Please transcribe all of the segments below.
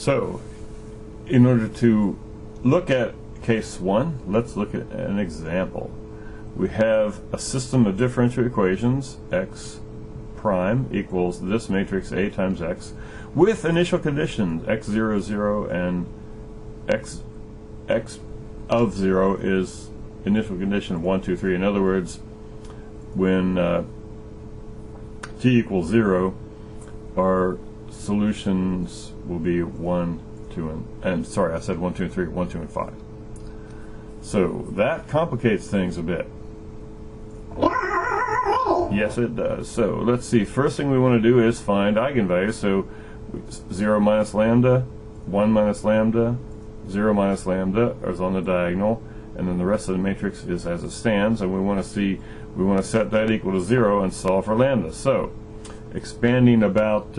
So, in order to look at case 1, let's look at an example. We have a system of differential equations, x prime equals this matrix A times x, with initial conditions x0, 0, and x of 0 is initial condition 1, 2, 3. In other words, when t equals 0, our solutions will be 1, 2, and sorry, I said 1, 2, and 3, 1, 2, and 5. So that complicates things a bit. Yes, it does. So let's see. First thing we want to do is find eigenvalues. So 0 minus lambda, 1 minus lambda, 0 minus lambda is on the diagonal, and then the rest of the matrix is as it stands. And we want to set that equal to 0 and solve for lambda. So expanding about,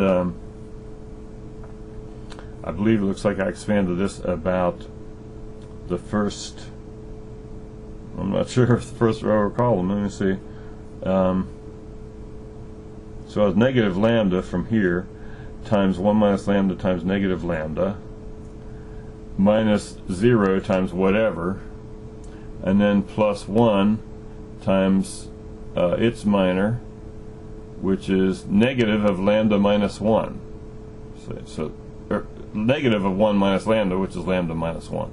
I believe it looks like I expanded this about the first. I'm not sure if the first row or column. Let me see. So it's negative lambda from here times 1 minus lambda times negative lambda minus 0 times whatever, and then plus 1 times its minor, which is negative of lambda minus 1. So negative of 1 minus lambda, which is lambda minus 1.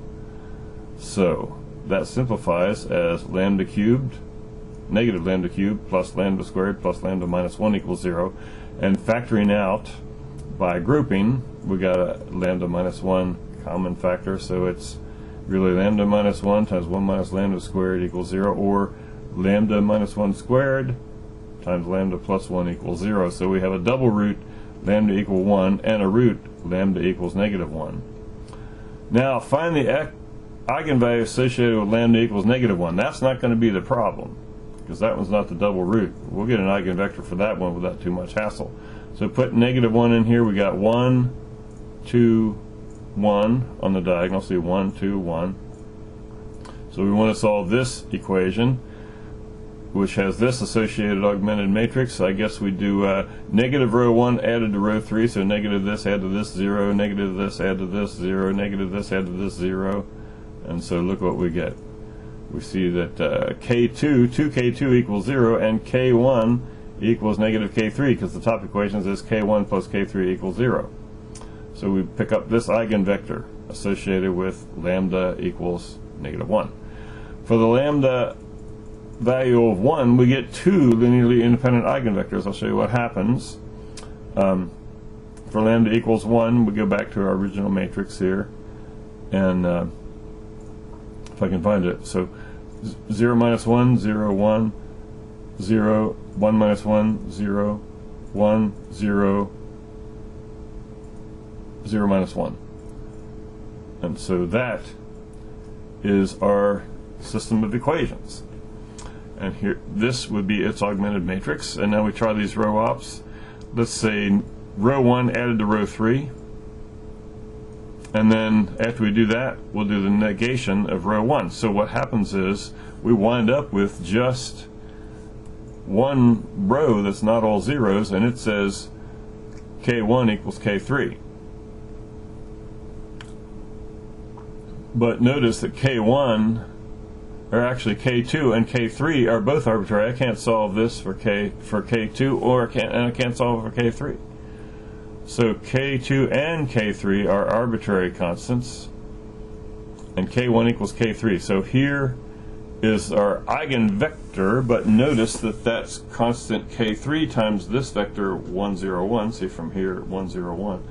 So that simplifies as lambda cubed, negative lambda cubed, plus lambda squared, plus lambda minus 1 equals 0. And factoring out by grouping, we got a lambda minus 1 common factor, so it's really lambda minus 1 times 1 minus lambda squared equals 0, or lambda minus 1 squared times lambda plus 1 equals 0. So we have a double root, lambda equal 1, and a root, lambda equals negative 1. Now find the eigenvalue associated with lambda equals negative 1. That's not going to be the problem, because that one's not the double root. We'll get an eigenvector for that one without too much hassle. So put negative 1 in here. We got 1, 2, 1 on the diagonal. See 1, 2, 1. So we want to solve this equation, which has this associated augmented matrix. I guess we do negative row 1 added to row 3. So negative this add to this 0, negative this add to this 0, negative this add to this 0. And so look what we get. We see that K2, 2K2 equals 0, and K1 equals negative K3, because the top equation is K1 plus K3 equals 0. So we pick up this eigenvector associated with lambda equals negative 1. For the lambda value of 1, we get 2 linearly independent eigenvectors. I'll show you what happens. For lambda equals 1, we go back to our original matrix here, and if I can find it. So 0 minus 1, 0, 1, 0, 1 minus 1, 0, 1, 0, 0 minus 1. And so that is our system of equations. And here, this would be its augmented matrix. And now we try these row ops. Let's say row 1 added to row 3. And then after we do that, we'll do the negation of row 1. So what happens is we wind up with just one row that's not all zeros, and it says K1 equals K3. But notice that K1, or actually K2 and K3 are both arbitrary. I can't solve this for K2, and I can't solve it for K3. So K2 and K3 are arbitrary constants, and K1 equals K3. So here is our eigenvector, but notice that that's constant K3 times this vector 1, 0, 1. See from here 1, 0, 1,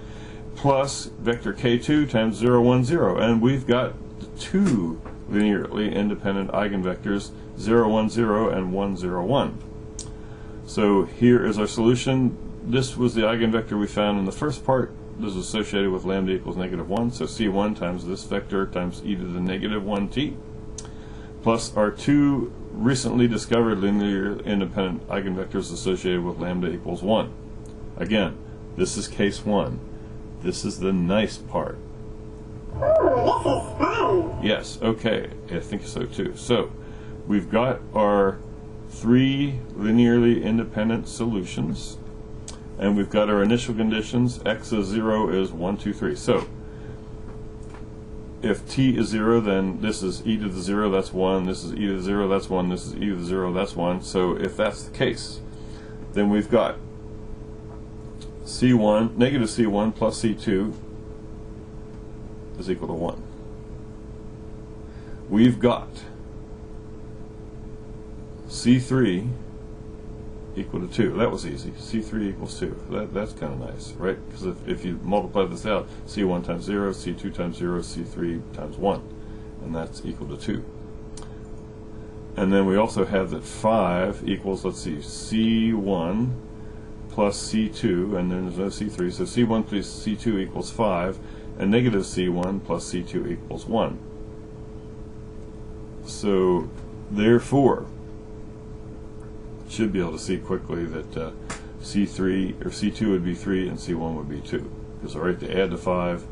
plus vector K2 times 0, 1, 0. And we've got two linearly independent eigenvectors, 0, 1, 0 and 1, 0, 1. So here is our solution. This was the eigenvector we found in the first part. This is associated with lambda equals negative 1. So C1 times this vector times e to the negative 1t, plus our two recently discovered linear independent eigenvectors associated with lambda equals 1. Again, this is case 1. This is the nice part. Ooh, this is fun. Yes, okay, I think so too. So we've got our three linearly independent solutions, and we've got our initial conditions. X of 0 is 1, 2, 3. So if t is 0, then this is e to the 0, that's 1, this is e to the 0, that's 1, this is e to the 0, that's 1. So if that's the case, then we've got c1, negative c1 plus c2 is equal to 1. We've got c3 equal to 2. That was easy. c3 equals 2. That's kind of nice, right? Because if you multiply this out, c1 times 0, c2 times 0, c3 times 1, and that's equal to 2. And then we also have that 5 equals, let's see, c1 plus c2, and then there's no c3, so c1 plus c2 equals 5, and negative c1 plus c2 equals 1. So therefore, should be able to see quickly that c3 or c2 would be 3 and c1 would be 2, because right, they add to 5,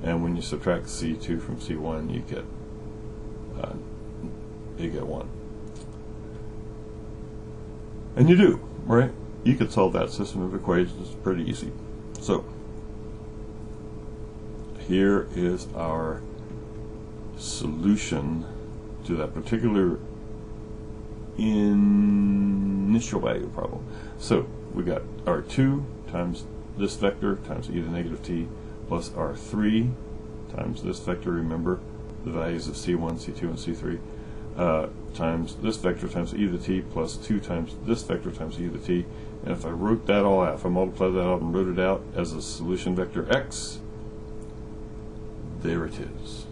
and when you subtract c2 from c1, you get 1, and you do, right? You could solve that system of equations pretty easy. So here is our solution to that particular initial value problem. So we got r2 times this vector times e to the negative t plus r3 times this vector, remember the values of c1, c2, and c3, times this vector times e to the t plus 2 times this vector times e to the t. And if I wrote that all out, if I multiplied that out and wrote it out as a solution vector x, there it is.